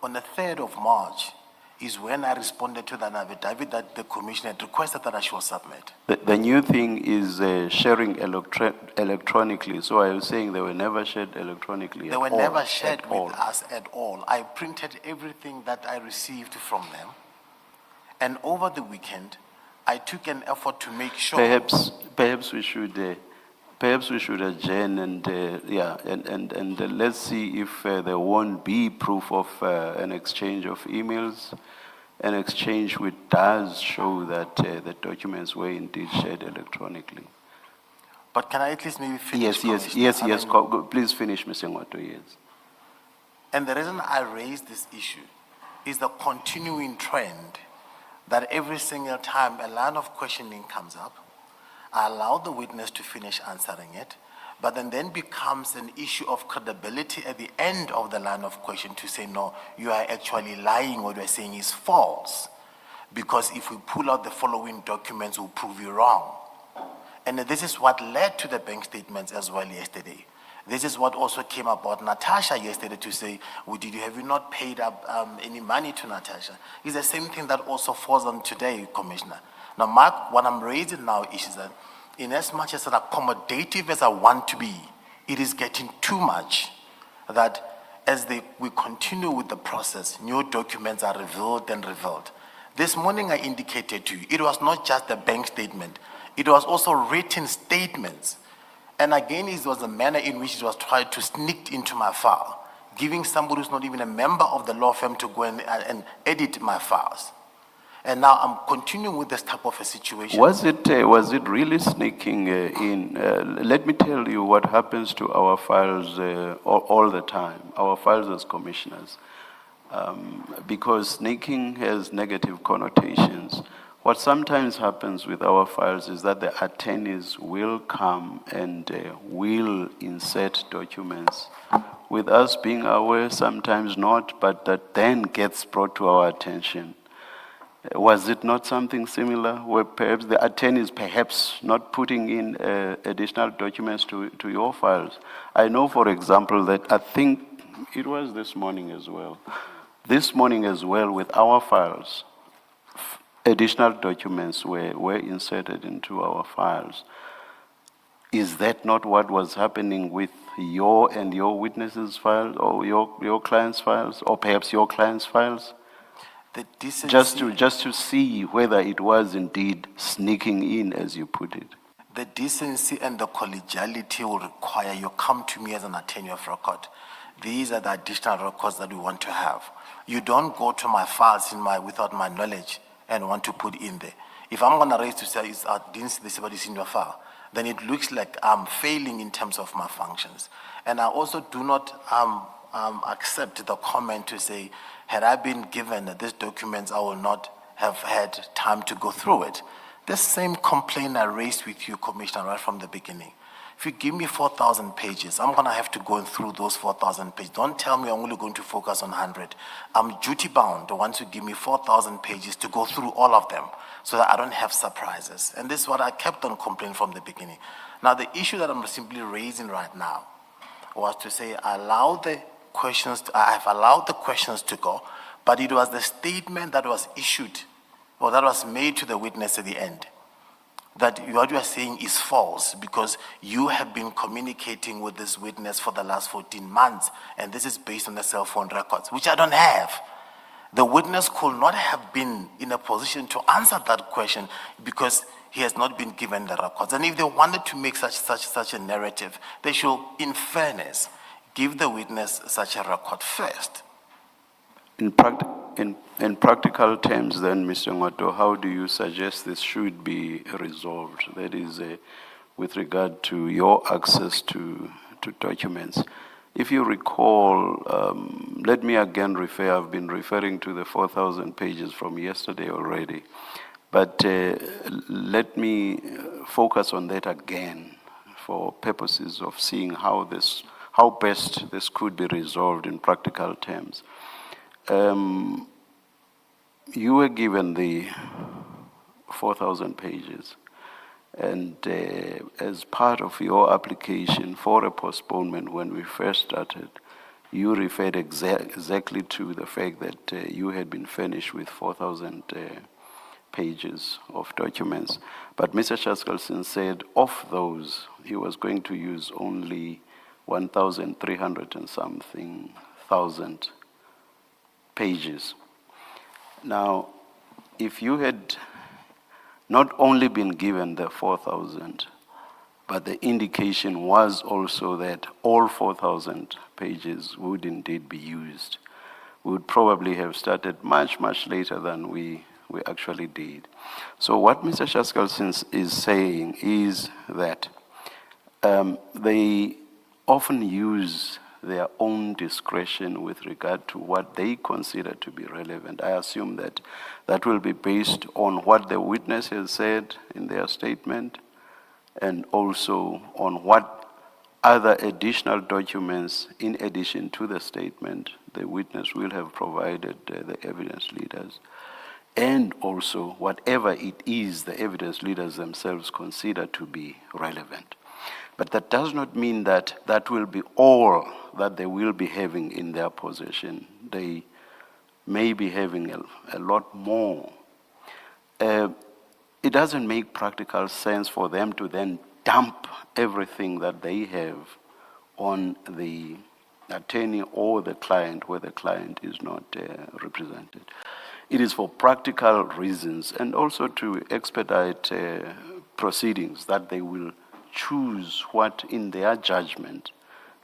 On the 3rd of March is when I responded to the affidavit that the commissioner had requested that I should submit. The new thing is sharing electronically. So are you saying they were never shared electronically They at were all? never shared At with all? us at all. I printed everything that I received from them. And over the weekend, I took an effort to make sure. Perhaps we should adjourn and let's see if there won't be proof of an exchange of emails, an exchange which does show that the documents were indeed shared electronically. But can I at least maybe finish? Yes. Commissioner? I mean, Please finish, Mr. Ngwato, yes. And the reason I raise this issue is the continuing trend that every single time a line of questioning comes up, I allow the witness to finish answering it, but then becomes an issue of credibility at the end of the line of question to say, no, you are actually lying, what you are saying is false. Because if we pull out the following documents, we'll prove you wrong. And this is what led to the bank statements as well yesterday. This is what also came about Natasha yesterday to say, have you not paid up any money to Natasha? It's the same thing that also falls on today, Commissioner. Now, Mark, what I'm raising now is that in as much as accommodative as I want to be, it is getting too much that as we continue with the process, new documents are revealed and revealed. This morning I indicated to you, it was not just the bank statement, it was also written statements. And again, it was the manner in which it was tried to sneak into my file, giving somebody who's not even a member of the law firm to go and edit my files. And now I'm continuing with this type of a situation. Was it really sneaking in? Let me tell you what happens to our files all the time, our files as commissioners. Because sneaking has negative connotations. What sometimes happens with our files is that the attorneys will come and will insert documents with us being aware, sometimes not, but that then gets brought to our attention. Was it not something similar where perhaps the attorneys perhaps not putting in additional documents to your files? I know, for example, that I think it was this morning as well. This morning as well with our files, additional documents were inserted into our files. Is that not what was happening with your and your witnesses' files or your clients' files or perhaps your clients' files? The decency, Just to see whether it was indeed sneaking in, as you put it. the decency and the collegiality will require you come to me as an attorney of record. These are the additional records that we want to have. You don't go to my files without my knowledge and want to put in there. If I'm going to raise to say, I didn't see this in your file, then it looks like I'm failing in terms of my functions. And I also do not accept the comment to say, had I been given these documents, I will not have had time to go through it. The same complaint I raised with you, Commissioner, right from the beginning. If you give me 4,000 pages, I'm going to have to go through those 4,000 pages. Don't tell me I'm only going to focus on 100. I'm duty-bound once you give me 4,000 pages to go through all of them so that I don't have surprises. And this is what I kept on complaining from the beginning. Now, the issue that I'm simply raising right now was to say I have allowed the questions to go, but it was the statement that was issued or that was made to the witness at the end that what you are saying is false because you have been communicating with this witness for the last 14 months, and this is based on the cell phone records, which I don't have. The witness could not have been in a position to answer that question because he has not been given the records. And if they wanted to make such a narrative, they should, in fairness, give the witness such a record first. In practical terms, then, Mr. Ngoto, how do you suggest this should be resolved? That is, with regard to your access to documents. If you recall, let me again refer, I've been referring to the 4,000 pages from yesterday already, but let me focus on that again for purposes of seeing how best this could be resolved in practical terms. You were given the 4,000 pages, and as part of your application for a postponement when we first started, you referred exactly to the fact that you had been furnished with 4,000 pages of documents. But Mr. Chaskalson said of those, he was going to use only 1,300 and something thousand pages. Now, if you had not only been given the 4,000, but the indication was also that all 4,000 pages would indeed be used, we would probably have started much, much later than we actually did. So what Mr. Chaskalson is saying is that they often use their own discretion with regard to what they consider to be relevant. I assume that that will be based on what the witness has said in their statement and also on what other additional documents in addition to the statement the witness will have provided the evidence leaders, and also whatever it is the evidence leaders themselves consider to be relevant. But that does not mean that that will be all that they will be having in their possession. They may be having a lot more. It doesn't make practical sense for them to then dump everything that they have on the attorney or the client where the client is not represented. It is for practical reasons and also to expedite proceedings that they will choose what in their judgment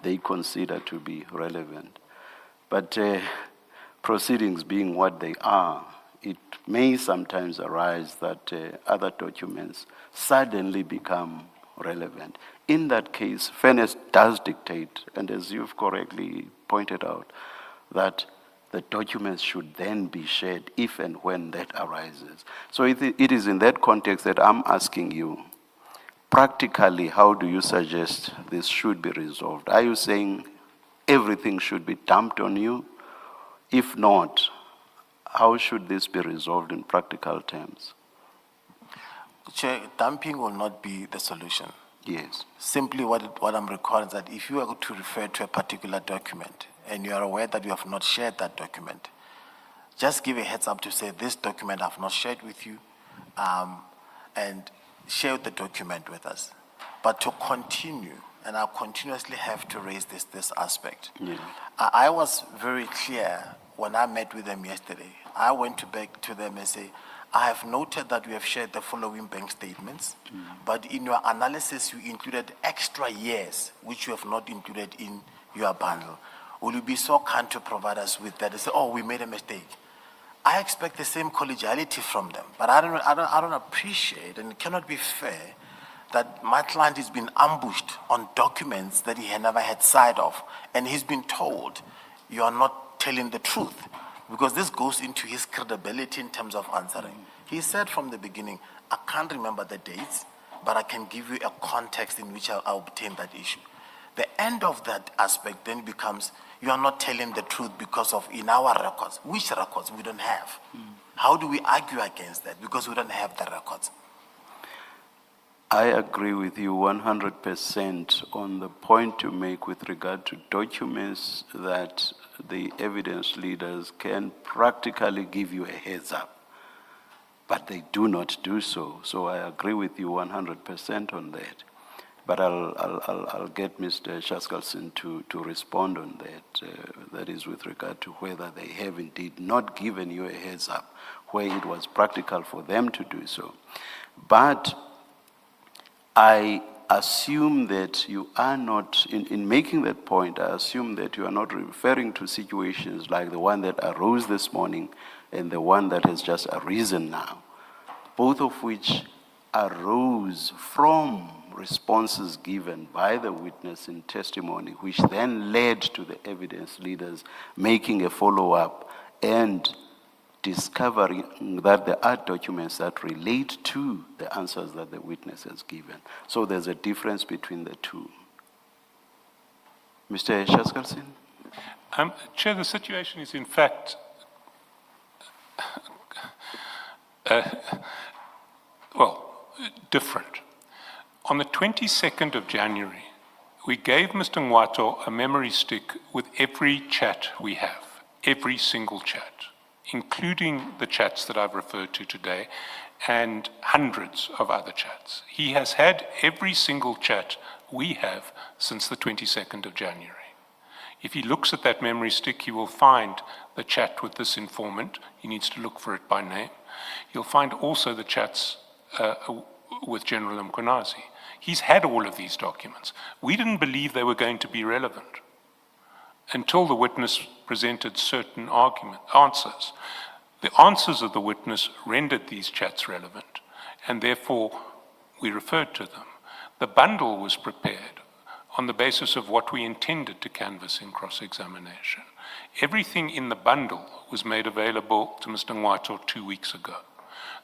they consider to be relevant. But proceedings being what they are, it may sometimes arise that other documents suddenly become relevant. In that case, fairness does dictate, and as you've correctly pointed out, that the documents should then be shared if and when that arises. So it is in that context that I'm asking you, practically, how do you suggest this should be resolved? Are you saying everything should be dumped on you? If not, how should this be resolved in practical terms? Chair, dumping will not be the solution. Yes. Simply what I'm recalling is that if you are to refer to a particular document and you are aware that you have not shared that document, just give a heads up to say, this document I've not shared with you, and share the document with us. But to continue, and I'll continuously have to raise this aspect. Yeah. I was very clear when I met with them yesterday. I went back to them and say, I have noted that we have shared the following bank statements, but in your analysis, you included extra years, which you have not included in your bundle. Will you be so kind to provide us with that? They say, oh, we made a mistake. I expect the same collegiality from them, but I don't appreciate, and it cannot be fair that my client has been ambushed on documents that he had never had sight of, and he's been told, you are not telling the truth, because this goes into his credibility in terms of answering. He said from the beginning, I can't remember the dates, but I can give you a context in which I obtained that issue. The end of that aspect then becomes, you are not telling the truth because of in our records. Which records? We don't have. How do we argue against that? Because we don't have the records. I agree with you 100% on the point you make with regard to documents that the evidence leaders can practically give you a heads up, but they do not do so. So I agree with you 100% on that. But I'll get Mr. Shaskalson to respond on that. That is with regard to whether they have indeed not given you a heads up where it was practical for them to do so. But I assume that you are not, in making that point, I assume that you are not referring to situations like the one that arose this morning and the one that has just arisen now, both of which arose from responses given by the witness in testimony, which then led to the evidence leaders making a follow-up and discovering that there are documents that relate to the answers that the witness has given. So there's a difference between the two. Mr. Shaskalson? Chair, the situation is in fact, different. On the 22nd of January, we gave Mr. Ngwato a memory stick with every chat we have, every single chat, including the chats that I've referred to today, and hundreds of other chats. He has had every single chat we have since the 22nd of January. If he looks at that memory stick, he will find the chat with this informant. He needs to look for it by name. He'll find also the chats with General Mkonazi. He's had all of these documents. We didn't believe they were going to be relevant until the witness presented certain answers. The answers of the witness rendered these chats relevant, and therefore we referred to them. The bundle was prepared on the basis of what we intended to canvass in cross-examination. Everything in the bundle was made available to Mr. Ngwato 2 weeks ago.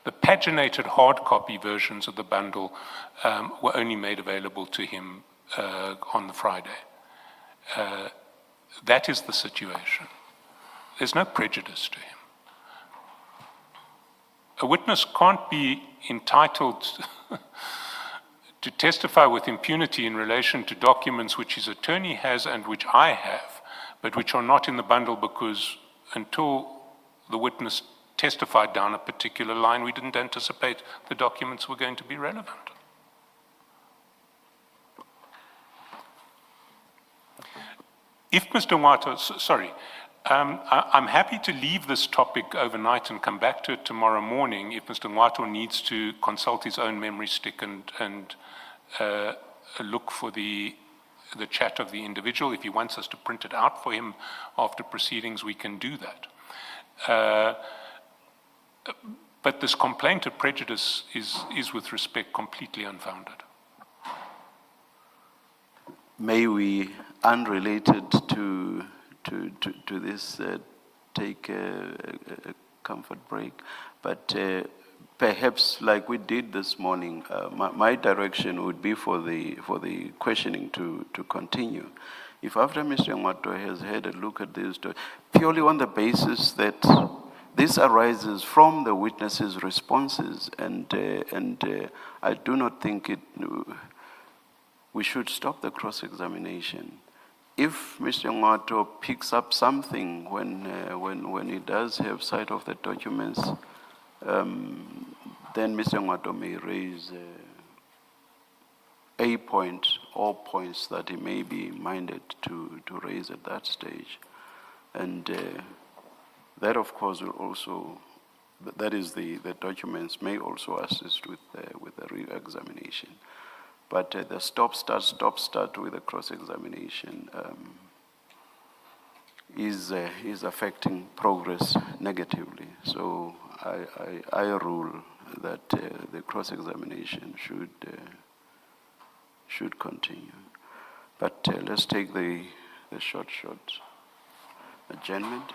The paginated hard copy versions of the bundle were only made available to him on the Friday. That is the situation. There's no prejudice to him. A witness can't be entitled to testify with impunity in relation to documents which his attorney has and which I have, but which are not in the bundle because until the witness testified down a particular line, we didn't anticipate the documents were going to be relevant. If Mr. Ngwato, I'm happy to leave this topic overnight and come back to it tomorrow morning if Mr. Ngwato needs to consult his own memory stick and look for the chat of the individual. If he wants us to print it out for him after proceedings, we can do that. But this complaint of prejudice is with respect completely unfounded. May we, unrelated to this, take a comfort break, but perhaps like we did this morning, my direction would be for the questioning to continue. If after Mr. Ngwato has had a look at this, purely on the basis that this arises from the witnesses' responses, and I do not think we should stop the cross-examination. If Mr. Ngwato picks up something when he does have sight of the documents, then Mr. Ngwato may raise a point or points that he may be minded to raise at that stage. And that, of course, will also, that is the documents may also assist with the re-examination. But the stop-start with the cross-examination is affecting progress negatively. So I rule that the cross-examination should continue. But let's take the short adjournment.